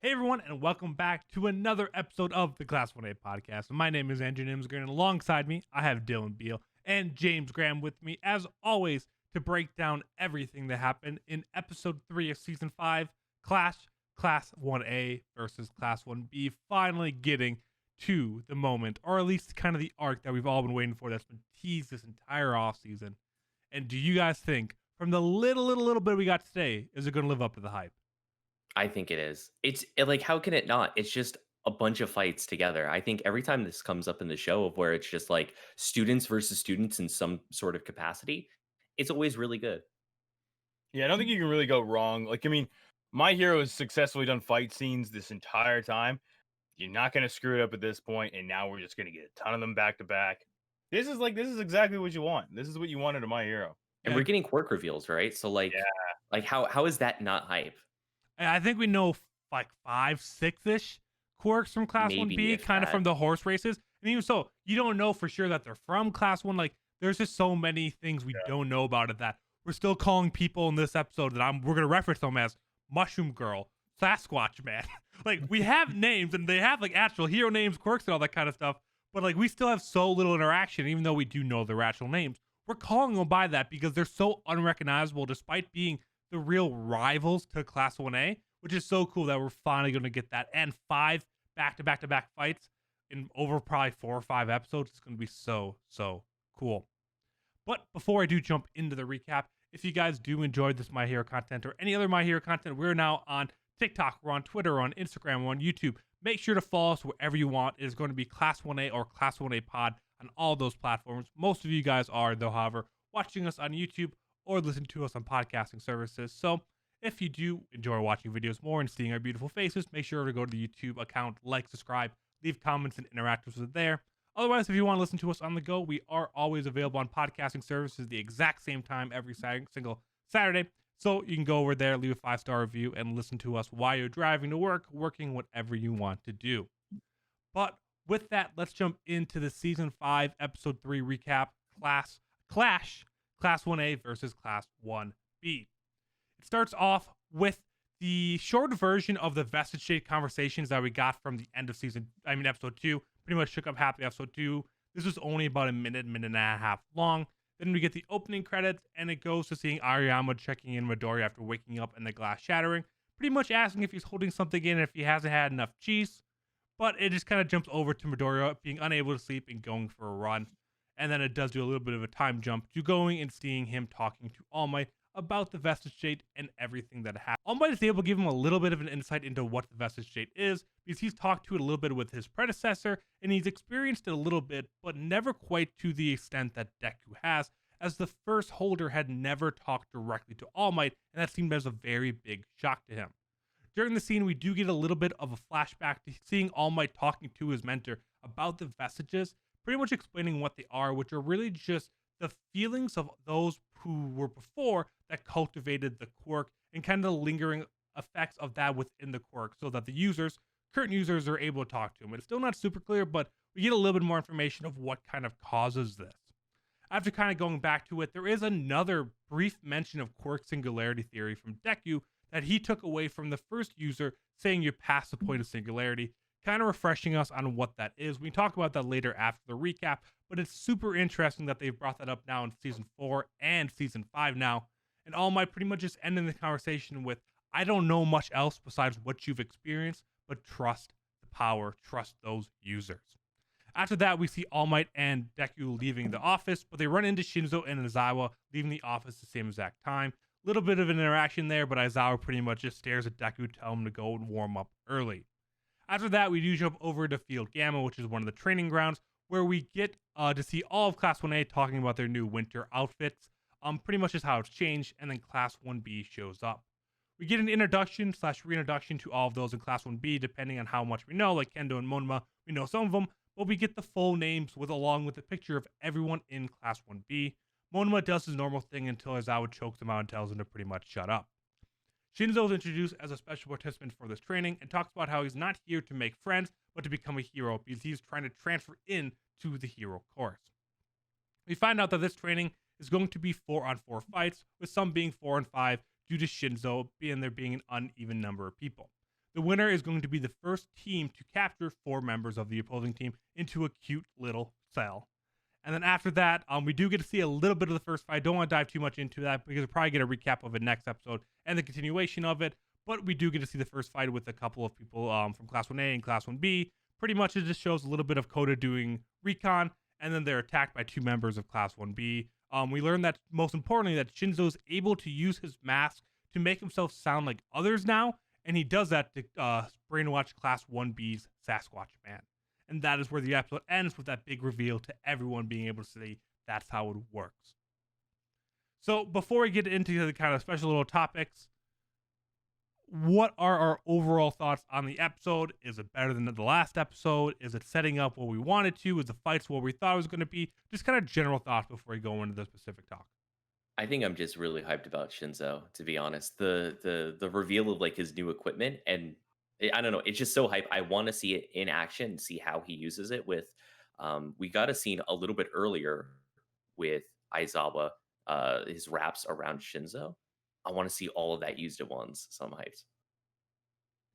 Hey everyone, and welcome back to another episode of the Class 1A podcast. My name is Andrew Nimsgren, and alongside me, I have Dylan Beal and James Graham with me, as always, to break down everything that happened in episode 3 of season 5, Clash Class 1A versus Class 1B, finally getting to the moment, or at least kind of the arc that we've all been waiting for that's been teased this entire offseason. And do you guys think, from the little bit we got today, is it going to live up to the hype? I think it is. Like, how can it not? It's just a bunch of fights together. I think every time this comes up in the show of where it's just like students versus students in some sort of capacity, it's always really good. Yeah, I don't think you can really go wrong. My hero has successfully done fight scenes this entire time. You're not going to screw it up at this point, and now we're just going to get a ton of them back to back. This is exactly what you want. This is what you wanted of My Hero. And we're getting quirk reveals, right? So Yeah. like how is that not hype? I think we know like 5, 6-ish quirks from Class Maybe 1B, if kind of that. from the horse races. And even so, you don't know for sure that they're from Class 1. Like, there's just so many things we don't know about it that we're still calling people in this episode that we're going to reference them as Mushroom Girl, Sasquatch Man. Like, we have names and they have like actual hero names, quirks, and all that kind of stuff. But like, we still have so little interaction, even though we do know their actual names. We're calling them by that because they're so unrecognizable despite being the real rivals to Class 1A, which is so cool that we're finally going to get that. And 5 back-to-back fights in over probably 4 or 5 episodes. It's going to be so cool. But before I do jump into the recap, if you guys do enjoy this My Hero content or any other My Hero content, we're now on TikTok, we're on Twitter, we're on Instagram, we're on YouTube. Make sure to follow us wherever you want. It is going to be Class 1A or Class 1A Pod on all those platforms. Most of you guys are, though, however, watching us on YouTube or listen to us on podcasting services. So if you do enjoy watching videos more and seeing our beautiful faces, make sure to go to the YouTube account, like, subscribe, leave comments, and interact with us there. Otherwise, if you want to listen to us on the go, we are always available on podcasting services the exact same time every single Saturday. So you can go over there, leave a 5-star review, and listen to us while you're driving to work, working, whatever you want to do. But with that, let's jump into the Season 5, Episode 3 recap, Clash, Class 1A versus Class 1B. It starts off with the short version of the Vestige State conversations that we got from the end of Episode 2. Pretty much took up half the Episode 2. This was only about a minute and a half long. Then we get the opening credits, and it goes to seeing Ariyama checking in Midori after waking up and the glass shattering, pretty much asking if he's holding something in if he hasn't had enough cheese. But it just kind of jumps over to Midori being unable to sleep and going for a run. And then it does do a little bit of a time jump to going and seeing him talking to All Might about the Vestige State and everything that happened. All Might is able to give him a little bit of an insight into what the Vestige State is, because he's talked to it a little bit with his predecessor, and he's experienced it a little bit, but never quite to the extent that Deku has, as the first holder had never talked directly to All Might, and that seemed as a very big shock to him. During the scene, we do get a little bit of a flashback to seeing All Might talking to his mentor about the vestiges, pretty much explaining what they are, which are really just the feelings of those who were before that cultivated the quirk and kind of the lingering effects of that within the quirk so that the current users are able to talk to him. It's still not super clear, but we get a little bit more information of what kind of causes this. After kind of going back to it, there is another brief mention of quirk singularity theory from Deku that he took away from the first user, saying you're past the point of singularity, kind of refreshing us on what that is. We can talk about that later after the recap, but it's super interesting that they've brought that up now in Season 4 and Season 5 now. And All Might pretty much just ending the conversation with, I don't know much else besides what you've experienced, but trust the power, trust those users. After that, we see All Might and Deku leaving the office, but they run into Shinso and Aizawa leaving the office the same exact time. Little bit of an interaction there, but Aizawa pretty much just stares at Deku, tell him to go and warm up early. After that, we do jump over to Field Gamma, which is one of the training grounds, where we get to see all of Class 1A talking about their new winter outfits, pretty much just how it's changed, and then Class 1B shows up. We get an introduction/reintroduction to all of those in Class 1B, depending on how much we know, like Kendo and Monoma. We know some of them, but we get the full names along with a picture of everyone in Class 1B. Monoma does his normal thing until Aizawa chokes him out and tells him to pretty much shut up. Shinso is introduced as a special participant for this training and talks about how he's not here to make friends, but to become a hero because he's trying to transfer in to the hero course. We find out that this training is going to be 4-on-4 fights, with some being 4-on-5 due to Shinso being an uneven number of people. The winner is going to be the first team to capture 4 members of the opposing team into a cute little cell. And then after that, we do get to see a little bit of the first fight. I don't want to dive too much into that because we'll probably get a recap of it next episode and the continuation of it. But we do get to see the first fight with a couple of people from Class 1A and Class 1B. Pretty much it just shows a little bit of Kota doing recon, and then they're attacked by 2 members of Class 1B. We learn that, most importantly, that Shinso is able to use his mask to make himself sound like others now, and he does that to brainwash Class 1B's Sasquatch Man. And that is where the episode ends, with that big reveal to everyone being able to see that's how it works. So before we get into the kind of special little topics, what are our overall thoughts on the episode? Is it better than the last episode? Is it setting up what we wanted to? Is the fights what we thought it was going to be? Just kind of general thoughts before we go into the specific talk. I think I'm just really hyped about Shinzo, to be honest. The reveal of like his new equipment, and I don't know, it's just so hype. I want to see it in action and see how he uses it. With we got a scene a little bit earlier with Aizawa, his raps around Shinzo. I want to see all of that used at once, so I'm hyped.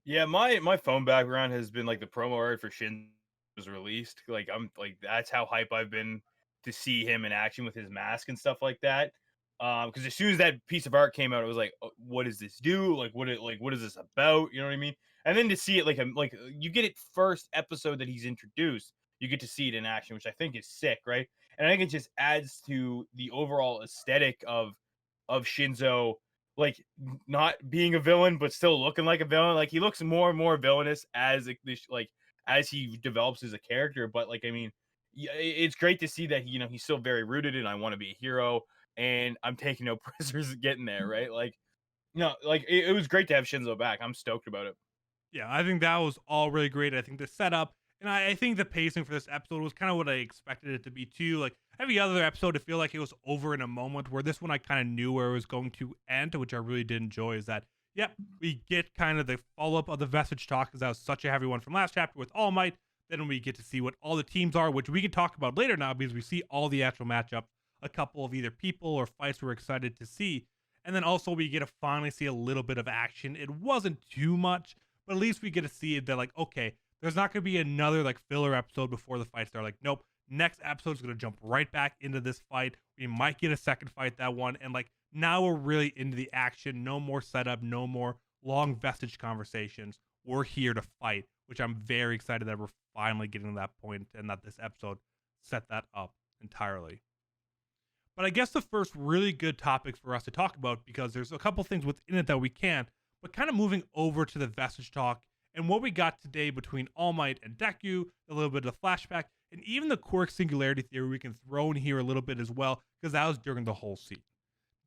Yeah, my phone background has been like the promo art for Shin was released. Like I'm like that's how hype I've been to see him in action with his mask and stuff like that. Because as soon as that piece of art came out, it was like, oh, what does this do? What is this about? You know what I mean? And then to see it like you get it first episode that he's introduced, you get to see it in action, which I think is sick, right? And I think it just adds to the overall aesthetic of Shinzo, like not being a villain but still looking like a villain. Like he looks more and more villainous as as he develops as a character. But like I mean, it's great to see that he's still very rooted in I want to be a hero and I'm taking no prisoners getting there, right? Like it was great to have Shinzo back. I'm stoked about it. Yeah, I think that was all really great. I think the setup, and I think the pacing for this episode was kind of what I expected it to be too. Like every other episode, I feel like it was over in a moment, where this one I kind of knew where it was going to end, which I really did enjoy. Is that, yep, we get kind of the follow-up of the Vestige talk, because that was such a heavy one from last chapter with All Might. Then we get to see what all the teams are, which we can talk about later now, because we see all the actual matchups, a couple of either people or fights we're excited to see. And then also we get to finally see a little bit of action. It wasn't too much, but at least we get to see it. They're like, okay, there's not going to be another like filler episode before the fights. They're like, nope, next episode is going to jump right back into this fight. We might get a second fight that one. And like now we're really into the action. No more setup, no more long Vestige conversations. We're here to fight, which I'm very excited that we're finally getting to that point and that this episode set that up entirely. But I guess the first really good topic for us to talk about, because there's a couple things within it that we can, but kind of moving over to the Vestige talk and what we got today between All Might and Deku, a little bit of the flashback, and even the quirk singularity theory we can throw in here a little bit as well, because that was during the whole scene.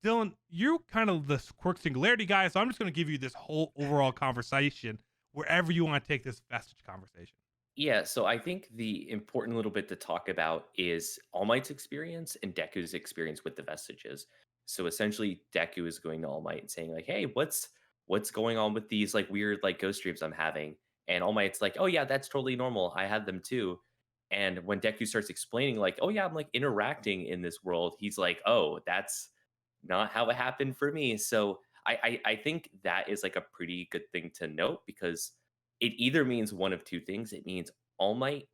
Dylan, you're kind of the quirk singularity guy, so I'm just going to give you this whole overall conversation wherever you want to take this Vestige conversation. Yeah, so I think the important little bit to talk about is All Might's experience and Deku's experience with the Vestiges. So essentially, Deku is going to All Might and saying like, "Hey, what's going on with these like weird like ghost dreams I'm having?" And All Might's like, "Oh yeah, that's totally normal. I had them too." And when Deku starts explaining like, "Oh yeah, I'm like interacting in this world," he's like, "Oh, that's not how it happened for me." So I think that is like a pretty good thing to note, because it either means one of two things. It means All Might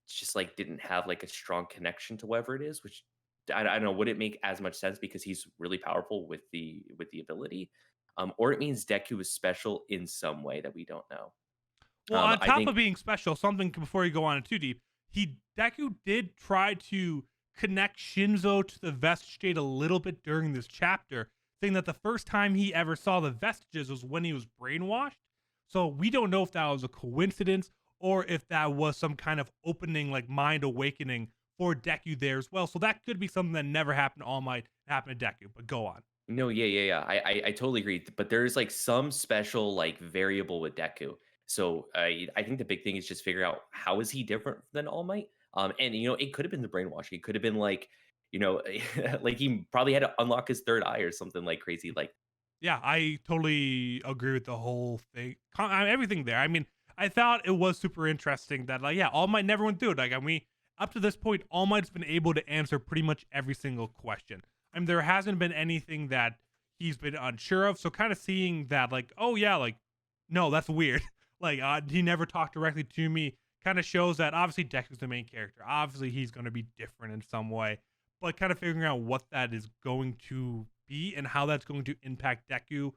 just like didn't have like a strong connection to whoever it is, which I don't know, would it make as much sense because he's really powerful with the ability, or it means Deku is special in some way that we don't know. Well, on top of being special, something before you go on too deep, Deku did try to connect Shinso to the Vestige State a little bit during this chapter, saying that the first time he ever saw the Vestiges was when he was brainwashed. So we don't know if that was a coincidence or if that was some kind of opening, like mind awakening for Deku there as well. So that could be something that never happened to All Might, happened to Deku. But go on. No, yeah. I totally agree. But there's like some special like variable with Deku. So I think the big thing is just figure out how is he different than All Might. And it could have been the brainwashing. It could have been like, like he probably had to unlock his third eye or something like crazy. Like, yeah, I totally agree with the whole thing. Everything there. I mean, I thought it was super interesting that, like, yeah, All Might never went through it. Like, I mean, up to this point, All Might's been able to answer pretty much every single question. I mean, there hasn't been anything that he's been unsure of. So kind of seeing that, like, oh, yeah, like, No, that's weird. Like, he never talked directly to me. Kind of shows that obviously Deku's the main character. Obviously, he's going to be different in some way, but kind of figuring out what that is going to be and how that's going to impact Deku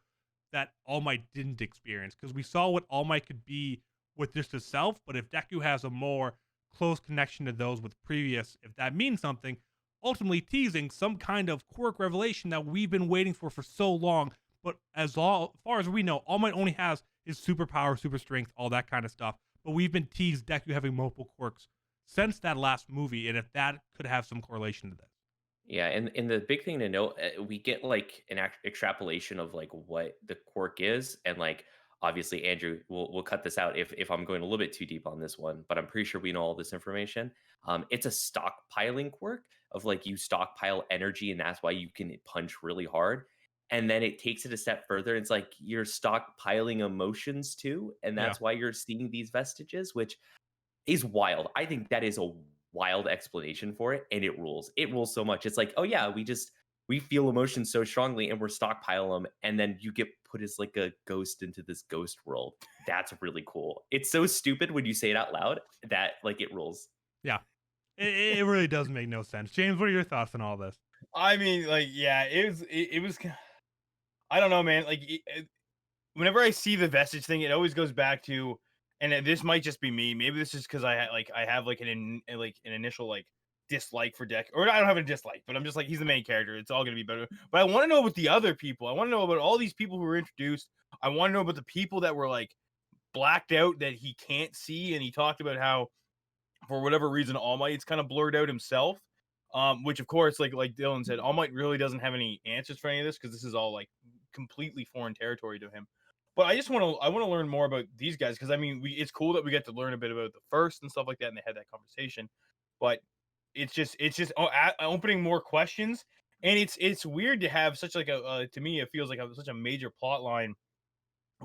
that All Might didn't experience. Because we saw what All Might could be with just himself, but if Deku has a more close connection to those with previous, if that means something, ultimately teasing some kind of quirk revelation that we've been waiting for so long. But as far as we know, All Might only has his superpower, super strength, all that kind of stuff. But we've been teased Deku having multiple quirks since that last movie, and if that could have some correlation to this. Yeah, and the big thing to note, we get like an extrapolation of like what the quirk is, and like obviously Andrew, we'll cut this out if I'm going a little bit too deep on this one, but I'm pretty sure we know all this information. It's a stockpiling quirk of like you stockpile energy, and that's why you can punch really hard. And then it takes it a step further. It's like you're stockpiling emotions too, and Yeah. that's why you're seeing these vestiges, which is wild. I think that is a wild explanation for it, and it rules. It rules so much. It's like, oh yeah, we feel emotions so strongly, and we're stockpile them, and then you get put as like a ghost into this ghost world. That's really cool. It's so stupid when you say it out loud that like it rules. Yeah. It really does make no sense. James, what are your thoughts on all this? I mean, like, yeah, it was. I don't know, man. Like, whenever I see the vestige thing, it always goes back to, and this might just be me. Maybe this is because I have like an initial like dislike for Deck, or I don't have a dislike, but I'm just like he's the main character. It's all gonna be better. But I want to know about the other people. I want to know about all these people who were introduced. I want to know about the people that were like blacked out that he can't see, and he talked about how for whatever reason All Might's kind of blurred out himself. Which of course, like Dylan said, All Might really doesn't have any answers for any of this because this is all like completely foreign territory to him. But I want to learn more about these guys because I mean, it's cool that we get to learn a bit about the first and stuff like that, and they had that conversation. But it's just opening more questions, and it's weird to have such like a to me it feels like such a major plot line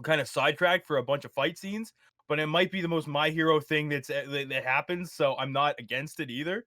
kind of sidetracked for a bunch of fight scenes. But it might be the most My Hero thing that happens, so I'm not against it either.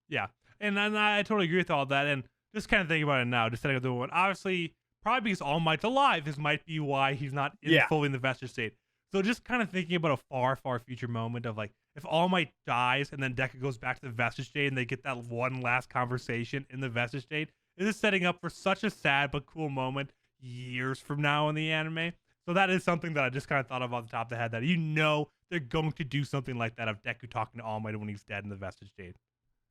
Yeah. And I totally agree with all that. And just kind of thinking about it now, just setting up the one. Obviously, probably because All Might's alive, this might be why he's not fully in the Vestige State. So just kind of thinking about a far, far future moment of like, if All Might dies and then Deku goes back to the Vestige State and they get that one last conversation in the Vestige State, it is setting up for such a sad but cool moment years from now in the anime. So that is something that I just kind of thought of off the top of the head, that they're going to do something like that of Deku talking to All Might when he's dead in the Vestige State.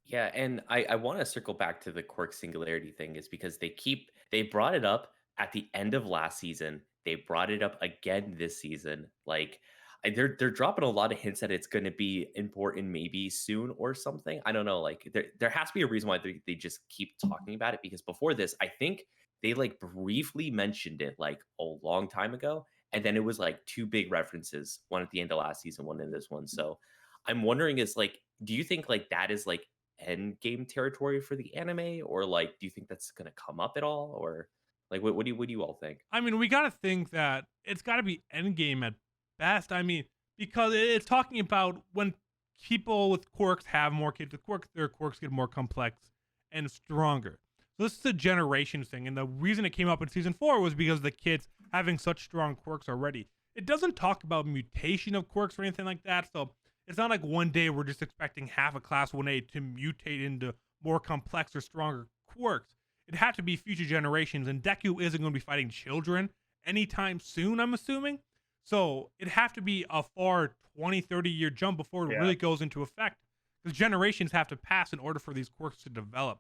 Yeah, and I want to circle back to the quirk singularity thing is because they brought it up at the end of last season. They brought it up again this season. Like they're dropping a lot of hints that it's going to be important maybe soon or something. I don't know. Like there has to be a reason why they just keep talking about it because before this, I think they like briefly mentioned it like a long time ago, and then it was like two big references, one at the end of last season, one in this one. So I'm wondering is like, do you think like that is like end game territory for the anime, or like do you think that's going to come up at all, or like what do you all think? I mean, we got to think that it's got to be endgame at best. I mean, because it's talking about when people with quirks have more kids with quirks, their quirks get more complex and stronger. So this is a generation thing, and the reason it came up in season 4 was because the kids having such strong quirks already. It doesn't talk about mutation of quirks or anything like that, so it's not like one day we're just expecting half a class 1A to mutate into more complex or stronger quirks. It had to be future generations, and Deku isn't going to be fighting children anytime soon, I'm assuming. So it'd have to be a far 20, 30-year jump before it really goes into effect, because generations have to pass in order for these quirks to develop.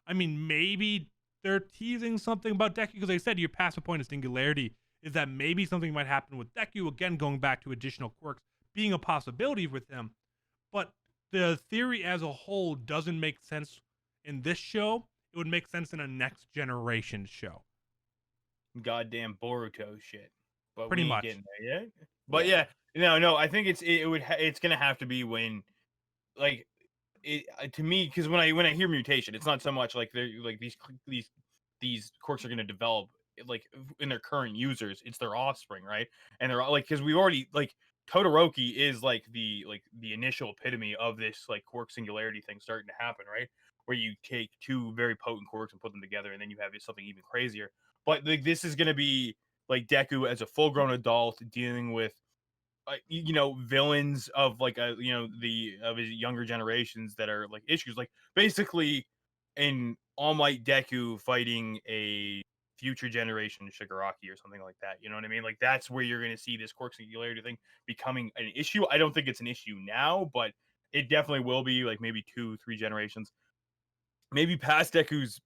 I mean, maybe they're teasing something about Deku, because they said you're past the point of singularity, is that maybe something might happen with Deku, again, going back to additional quirks being a possibility with him. But the theory as a whole doesn't make sense in this show. It would make sense in a next generation show. Goddamn Boruto shit. But pretty we much. Getting there, yeah. But yeah, no. I think it's gonna have to be when, like, it to me because when I hear mutation, it's not so much like they're like these quirks are gonna develop like in their current users. It's their offspring, right? And they're like because we already like Todoroki is like the initial epitome of this like quirk singularity thing starting to happen, right? Where you take two very potent quirks and put them together, and then you have something even crazier. But like this is gonna be like Deku as a full grown adult dealing with villains of like the of his younger generations that are like issues, like basically in All Might Deku fighting a future generation Shigaraki or something like that. You know what I mean? Like that's where you're going to see this quirk singularity thing becoming an issue. I don't think it's an issue now, but it definitely will be, like maybe 2-3 generations, maybe past Deku's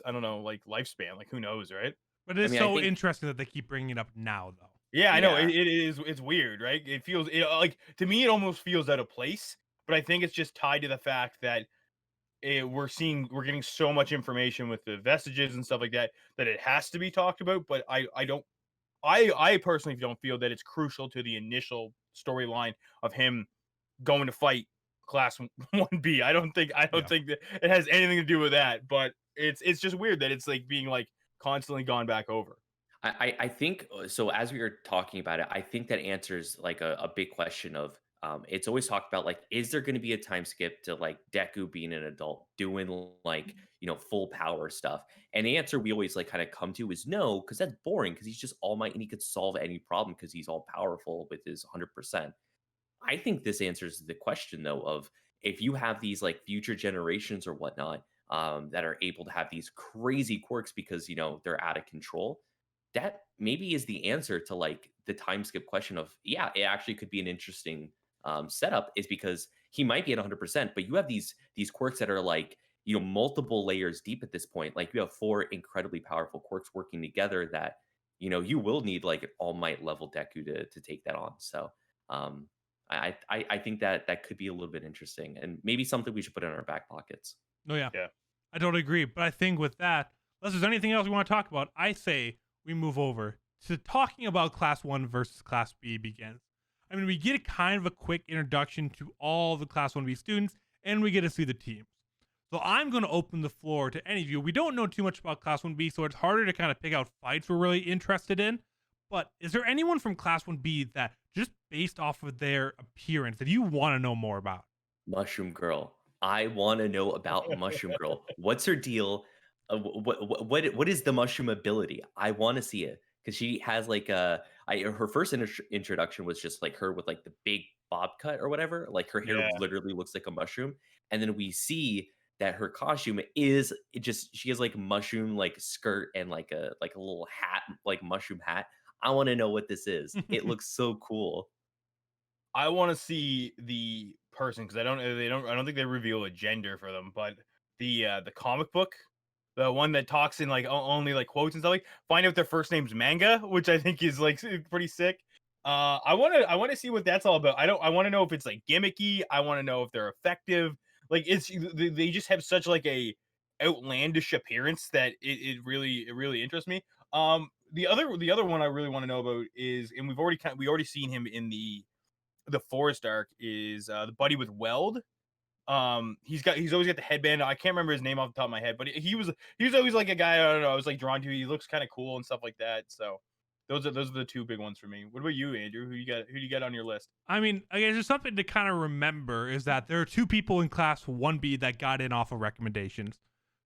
I don't know, like lifespan. Like who knows, right? But I it's mean, I so think interesting that they keep bringing it up now, though. Yeah, I know. yeah. It is. It's weird, right? It feels like to me, it almost feels out of place. But I think it's just tied to the fact that we're getting so much information with the vestiges and stuff like that that it has to be talked about. But I personally don't feel that it's crucial to the initial storyline of him going to fight Class 1B. I don't Yeah. think that it has anything to do with that. But it's just weird that it's like being like constantly gone back over. I think so. As we were talking about it, I think that answers like a big question of it's always talked about like, is there going to be a time skip to like Deku being an adult doing like full power stuff? And the answer we always like kind of come to is no, because that's boring. Because he's just All Might and he could solve any problem because he's all powerful with his 100%. I think this answers the question though of if you have these like future generations or whatnot that are able to have these crazy quirks because they're out of control, that maybe is the answer to like the time skip question of yeah, it actually could be an interesting setup is because he might be at 100%, but you have these quirks that are like multiple layers deep at this point. Like you have 4 incredibly powerful quirks working together that you will need like an All Might level Deku to take that on. So um, I think that could be a little bit interesting and maybe something we should put in our back pockets. Oh yeah. Yeah. I totally agree. But I think with that, unless there's anything else we want to talk about, I say we move over to talking about Class 1 versus Class B begins. I mean, we get kind of a quick introduction to all the Class 1B students, and we get to see the teams. So I'm going to open the floor to any of you. We don't know too much about Class 1B, so it's harder to kind of pick out fights we're really interested in. But is there anyone from Class 1B that, just based off of their appearance, that you want to know more about? Mushroom Girl. I want to know about Mushroom Girl. What's her deal? What is the mushroom ability? I want to see it because she has like her first introduction was just like her with like the big bob cut or whatever. Like her hair Yeah. literally looks like a mushroom, and then we see that her costume is she has like mushroom like skirt and like a little hat, like mushroom hat. I want to know what this is. It looks so cool. I want to see the person because I don't think they reveal a gender for them, but the comic book, the one that talks in like only like quotes and stuff, like find out their first name's Manga, which I think is like pretty sick. I want to see what that's all about. I want to know if it's like gimmicky. I want to know if they're effective. Like they just have such like a outlandish appearance that it really interests me. The other one I really want to know about is, and we already seen him in the forest arc, is the buddy with Weld. He's always got the headband. I can't remember his name off the top of my head, but he was always like a guy I don't know, I was like drawn to. He looks kind of cool and stuff like that. So those are the 2 big ones for me. What about you, Andrew? Who do you got on your list? I mean, I guess there's something to kind of remember is that there are 2 people in Class 1B that got in off of recommendations.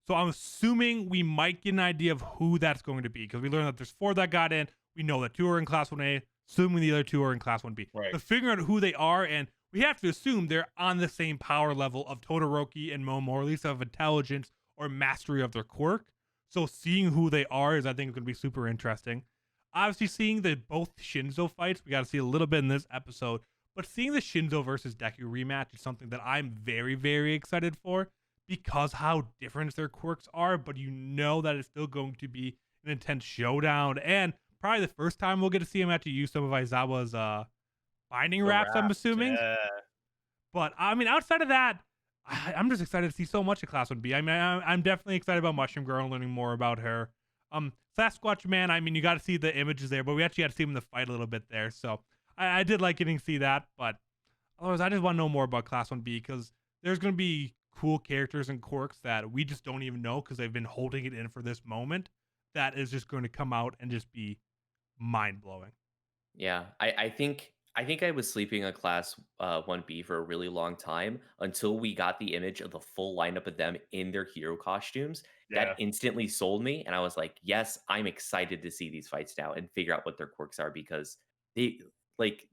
So I'm assuming we might get an idea of who that's going to be because we learned that there's 4 that got in. We know that 2 are in Class 1A, assuming the other 2 are in Class 1B. Right. But figuring out who they are, and we have to assume they're on the same power level of Todoroki and Momo, or at least of intelligence or mastery of their quirk. So seeing who they are is, I think, going to be super interesting. Obviously, seeing the both Shinso fights, we got to see a little bit in this episode. But seeing the Shinso versus Deku rematch is something that I'm very, very excited for because how different their quirks are. But you know that it's still going to be an intense showdown. And probably the first time we'll get to see him actually use some of Aizawa's binding wraps, I'm assuming. Yeah. But I mean, outside of that, I'm just excited to see so much of Class 1B. I mean, I'm definitely excited about Mushroom Girl and learning more about her. Sasquatch Man, I mean, you got to see the images there, but we actually got to see him in the fight a little bit there. So I did like getting to see that, but otherwise, I just want to know more about Class 1B because there's going to be cool characters and quirks that we just don't even know because they've been holding it in for this moment that is just going to come out and just be mind-blowing. Yeah, I think I think I was sleeping on class 1B for a really long time until we got the image of the full lineup of them in their hero costumes. That Yeah. instantly sold me, and I was like, "Yes, I'm excited to see these fights now and figure out what their quirks are because they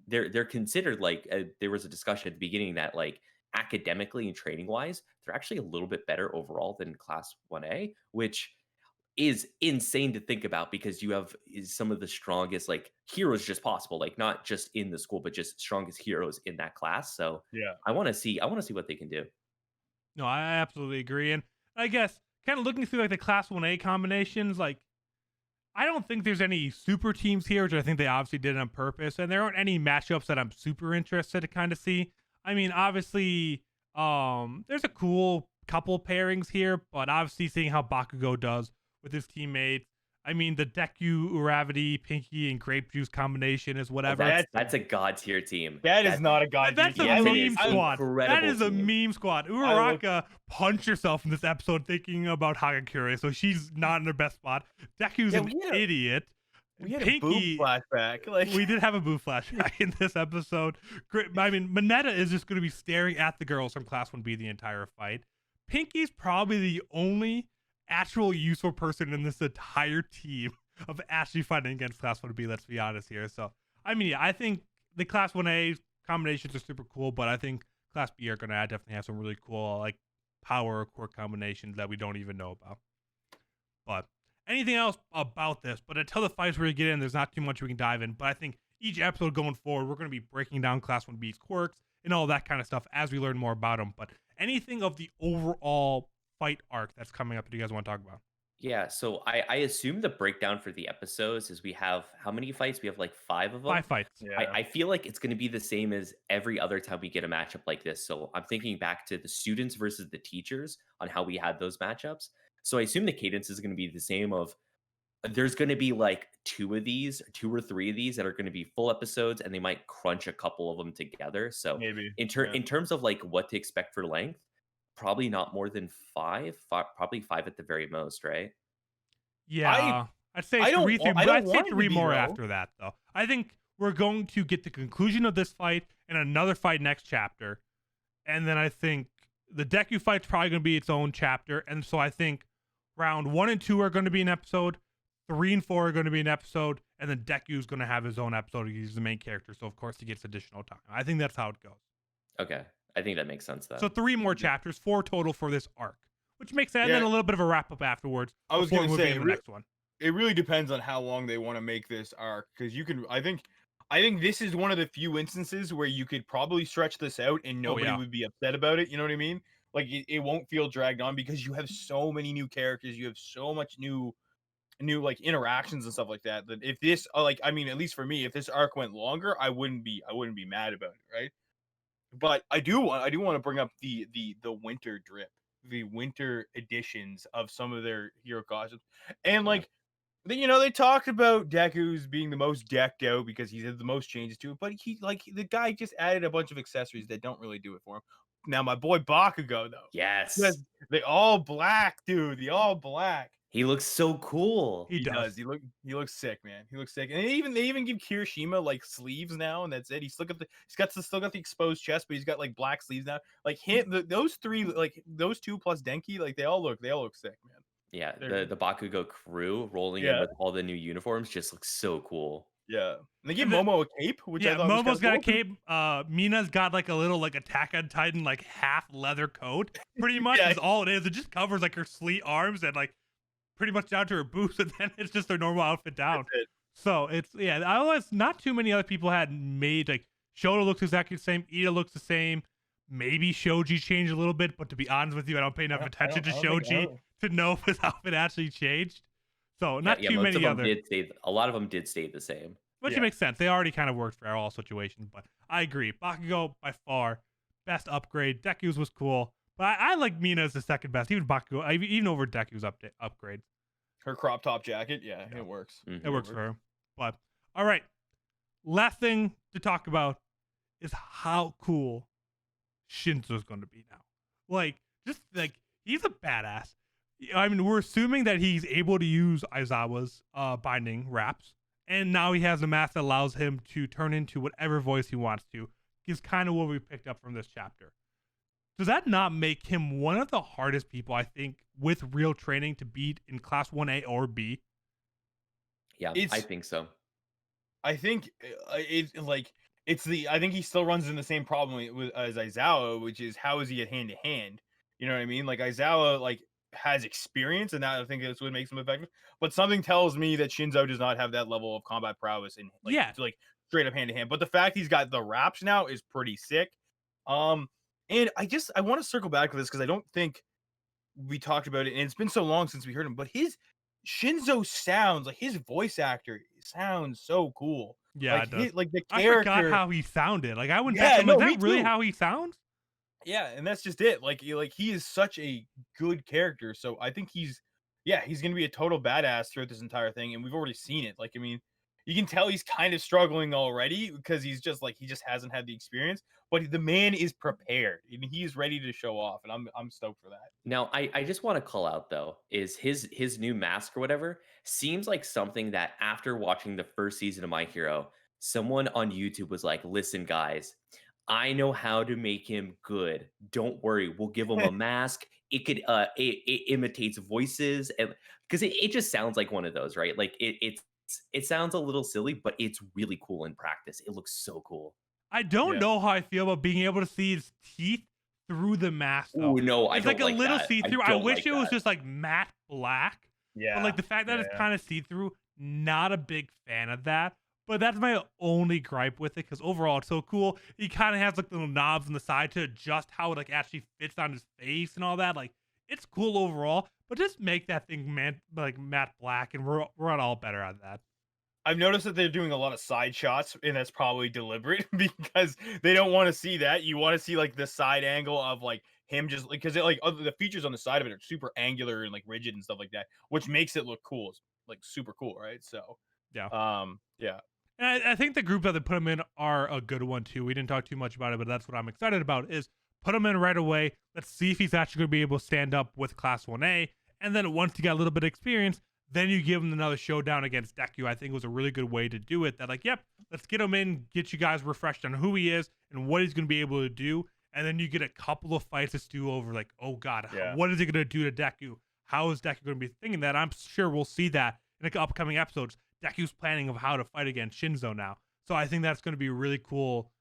they're considered like there was a discussion at the beginning that like academically and training wise, they're actually a little bit better overall than class 1A, which is insane to think about because you have some of the strongest like heroes just possible, like not just in the school, but just strongest heroes in that class. So Yeah. I want to see what they can do. No, I absolutely agree. And I guess kind of looking through like the class 1A combinations, like I don't think there's any super teams here, which I think they obviously did on purpose. And there aren't any matchups that I'm super interested to kind of see. I mean, obviously, there's a cool couple pairings here, but obviously seeing how Bakugo does with his teammates. I mean, the Deku, Uravity, Pinky, and Grape Juice combination is Oh, whatever. that's a god tier team. That is not a god. That's a Yes, it meme is. squad. That Incredible is a team. meme squad. Uraraka punched herself in this episode thinking about Hagakure, so she's not in her best spot. Deku's Yeah, an idiot. We had Pinky, a boob flashback. Like we did have a boo flashback in this episode. I mean, Mineta is just going to be staring at the girls from Class 1B the entire fight. Pinky's probably the only actual useful person in this entire team of actually fighting against Class 1B, let's be honest here. So, I mean, yeah, I think the Class 1A combinations are super cool, but I think Class B are going to definitely have some really cool, like, power or quirk combinations that we don't even know about. But anything else about this? But until the fights really get in, there's not too much we can dive in. But I think each episode going forward, we're going to be breaking down Class 1B's quirks and all that kind of stuff as we learn more about them. But anything of the overall fight arc that's coming up that you guys want to talk about? Yeah, so I assume the breakdown for the episodes is we have how many fights? We have like 5 of them. 5 fights. yeah. I feel like it's going to be the same as every other time we get a matchup like this. So I'm thinking back to the students versus the teachers on how we had those matchups. So I assume the cadence is going to be the same of there's going to be like 2 or 3 of these that are going to be full episodes and they might crunch a couple of them together. So Maybe. in terms of like what to expect for length, probably not more than 5, probably 5 at the very most, right? Yeah, I'd say I don't 3, wa- I don't I'd say want it to 3 be, more though. after that, though. I think we're going to get the conclusion of this fight and another fight next chapter. And then I think the Deku fight's probably going to be its own chapter. And so I think round 1 and 2 are going to be an episode. 3 and 4 are going to be an episode. And then Deku's going to have his own episode. He's the main character. So, of course, he gets additional time. I think that's how it goes. Okay. I think that makes sense though. So 3 more chapters, 4 total for this arc, which makes sense. And Yeah. then a little bit of a wrap up afterwards. I was before gonna moving say, to the next one. it really depends on how long they want to make this arc, because you can. I think this is one of the few instances where you could probably stretch this out and nobody yeah. would be upset about it. You know what I mean? Like it won't feel dragged on because you have so many new characters, you have so much new like interactions and stuff like that. That if this like, I mean, at least for me, if this arc went longer, I wouldn't be mad about it, right? But I do want to bring up the winter drip, the winter editions of some of their hero costumes, and like they talked about Deku's being the most decked out because he had the most changes to it, but the guy just added a bunch of accessories that don't really do it for him. Now my boy Bakugo though, Yes. they all black, dude, the all black. He looks so cool. He does. He looks sick, man. He looks sick. And they even give Kirishima like sleeves now, and that's it. He's still got the exposed chest, but he's got like black sleeves now. Like those 3, like those 2 plus Denki, like they all look sick, man. Yeah, They're- the Bakugo crew rolling in Yeah. with all the new uniforms just looks so cool. Yeah. And they give And the- Momo a cape, which I Yeah, thought was Momo's got a kinda cool. cape. Mina's got like a little like Attack on Titan like half leather coat. Pretty much Yeah. is all it is. It just covers like her sleeve arms and like pretty much down to her boobs, and then it's just her normal outfit down. That's it. So it's otherwise not too many other people had made like Shota looks exactly the same, Ida looks the same. Maybe Shoji changed a little bit, but to be honest with you, I don't pay enough attention to Shoji to know if his outfit actually changed. So not Yeah, too most many of them other. did stay. A lot of them did stay the same. Which Yeah. makes sense. They already kind of worked for all situations, but I agree. Bakugo, by far, best upgrade. Deku's was cool, but I like Mina as the second best. Even Bakugo, even over Deku's upgrades. Her crop top jacket, yeah, it works. Mhm. It works for her. But, all right. Last thing to talk about is how cool Shinso's going to be now. Like, just like, he's a badass. I mean, we're assuming that he's able to use Aizawa's binding wraps. and now he has a mask that allows him to turn into whatever voice he wants to. Is kind of what we picked up from this chapter. Does that not make him one of the hardest people, I think, with real training to beat in Class 1A or B? Yeah, I think so. I think I think he still runs into the same problem as Aizawa, which is how is he at hand to hand? You know what I mean? Like Aizawa has experience, and that I think that's what makes him effective. But something tells me that Shinso does not have that level of combat prowess in straight up hand to hand. But the fact he's got the raps now is pretty sick. And I want to circle back to this because I don't think we talked about it, and it's been so long since we heard him. But his Shinso sounds like his voice actor sounds so cool. Yeah, like it does. Like the I character. forgot how he sounded. Like I went Yeah, back and no, is me that really too. how he sounds? Yeah, and that's just it. Like he is such a good character. So I think he's gonna be a total badass throughout this entire thing, and we've already seen it. Like, I mean, you can tell he's kind of struggling already because he just hasn't had the experience, but the man is prepared and he's ready to show off, and I'm stoked for that. Now, I just want to call out though, is his new mask or whatever seems like something that after watching the first season of My Hero, someone on YouTube was like, "Listen, guys, I know how to make him good. Don't worry, we'll give him a mask. It could it imitates voices, and because it just sounds like one of those, right? Like it sounds a little silly, but it's really cool in practice. It looks so cool. I don't Yeah. know how I feel about being able to see his teeth through the mask though. Ooh, no, I It's don't like a like little that. see-through. I don't wish like it was that. just like matte black. Yeah, But like the fact that it's kind of see-through, not a big fan of that. But that's my only gripe with it, because overall it's so cool. He kind of has like little knobs on the side to adjust how it like actually fits on his face and all that. Like it's cool overall, but just make that thing matte black, and we're all better at that. I've noticed that they're doing a lot of side shots, and that's probably deliberate because they don't want to see that. You want to see like the side angle of like him just because the features on the side of it are super angular and like rigid and stuff like that, which makes it look cool. It's like super cool, right? So Yeah. yeah. And I think the group that they put him in are a good one too. We didn't talk too much about it, but that's what I'm excited about is put him in right away. Let's see if he's actually going to be able to stand up with Class 1A. And then once he got a little bit of experience, then you give him another showdown against Deku. I think was a really good way to do it. That like, yep, let's get him in, get you guys refreshed on who he is and what he's going to be able to do. And then you get a couple of fights to stew over like, oh God, what is he going to do to Deku? How is Deku going to be thinking that? I'm sure we'll see that in the upcoming episodes. Deku's planning of how to fight against Shinso now. So I think that's going to be really cool.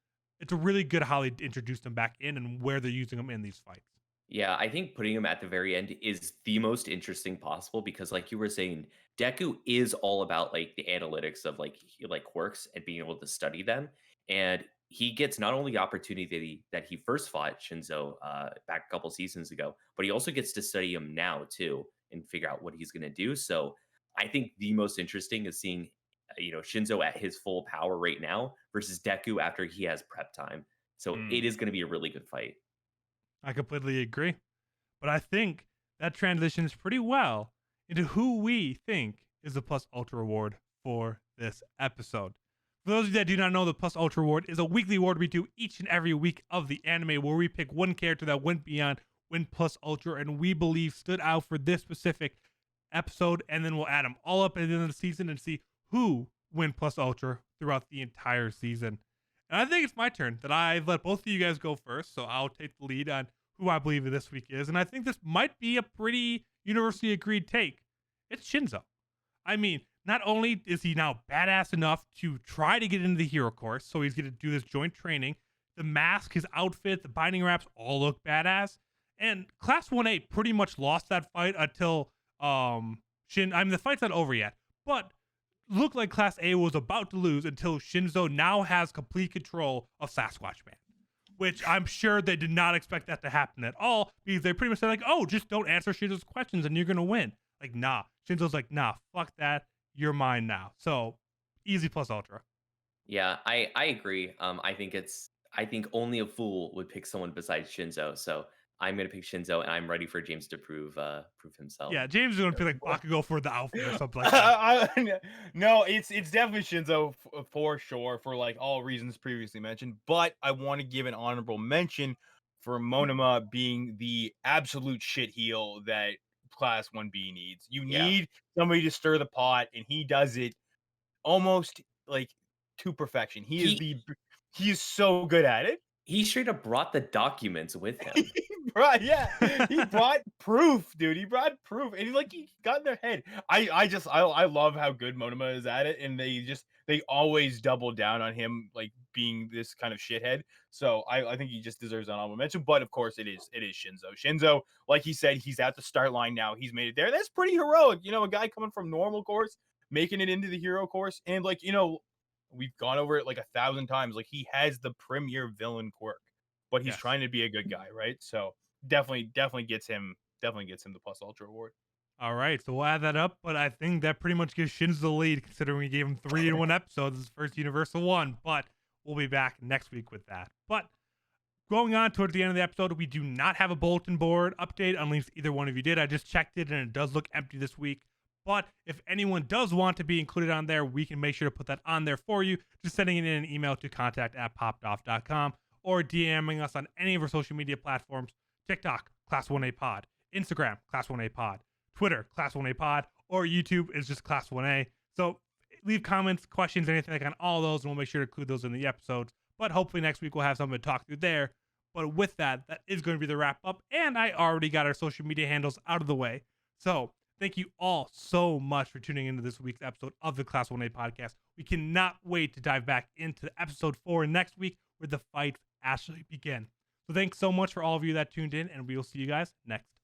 It's a really good how they introduced him back in and where they're using him in these fights. Yeah, I think putting him at the very end is the most interesting possible because, like you were saying, Deku is all about like the analytics of like quirks and being able to study them. And he gets not only the opportunity that he first fought Shinzo back a couple seasons ago, but he also gets to study him now too and figure out what he's going to do. So I think the most interesting is seeing Shinzo at his full power right now versus Deku after he has prep time. So it is going to be a really good fight. I completely agree. But I think that transitions pretty well into who we think is the Plus Ultra Award for this episode. For those of you that do not know, the Plus Ultra Award is a weekly award we do each and every week of the anime where we pick one character that went beyond, went Plus Ultra, and we believe stood out for this specific episode, and then we'll add them all up at the end of the season and see who went Plus Ultra throughout the entire season. And I think it's my turn that I've let both of you guys go first, so I'll take the lead on who I believe this week is. And I think this might be a pretty universally agreed take. It's Shinso. I mean, not only is he now badass enough to try to get into the hero course, so he's going to do this joint training, the mask, his outfit, the binding wraps all look badass. And Class 1A pretty much lost that fight until the fight's not over yet, but looked like Class A was about to lose until Shinso now has complete control of Sasquatch Man, which I'm sure they did not expect that to happen at all because they pretty much said like, oh, just don't answer Shinso's questions and you're going to win. Like, nah. Shinso's like, nah, fuck that. You're mine now. So easy Plus Ultra. Yeah, I agree. I think only a fool would pick someone besides Shinso. So I'm gonna pick Shinso, and I'm ready for James to prove himself. Yeah, James is gonna pick like Bakugo for the outfit or something like that. No, it's definitely Shinso for sure for like all reasons previously mentioned. But I want to give an honorable mention for Monoma being the absolute shit heel that Class 1B needs. You need somebody to stir the pot, and he does it almost like to perfection. He He is so good at it. he straight up brought the documents with him. He brought proof, dude. He brought proof, and he got in their head. I love how good Monoma is at it, and they always double down on him like being this kind of shithead. So I think he just deserves an honorable mention. But of course, it is Shinso. Shinso, like he said, he's at the start line now. He's made it there. That's pretty heroic. A guy coming from normal course, making it into the hero course, and we've gone over it like 1,000 times. Like, he has the premier villain quirk, but he's trying to be a good guy, right? So definitely gets him the Plus Ultra award. All right, so we'll add that up, but I think that pretty much gives Shinzo the lead, considering we gave him 3 in one episode. This is his first Universal one, but we'll be back next week with that. But going on towards the end of the episode, we do not have a bulletin board update, unless either one of you did. I just checked it, and it does look empty this week. But if anyone does want to be included on there, we can make sure to put that on there for you, just sending it in an email to contact@popedoff.com or DMing us on any of our social media platforms: TikTok, Class 1A Pod, Instagram, Class 1A Pod, Twitter, Class 1A Pod, or YouTube is just Class 1A. So leave comments, questions, anything like on all those, and we'll make sure to include those in the episodes. But hopefully next week we'll have something to talk through there. But with that is going to be the wrap up, and I already got our social media handles out of the way. So thank you all so much for tuning into this week's episode of the Class 1A Podcast. We cannot wait to dive back into episode 4 next week, where the fights actually begin. So thanks so much for all of you that tuned in, and we will see you guys next time.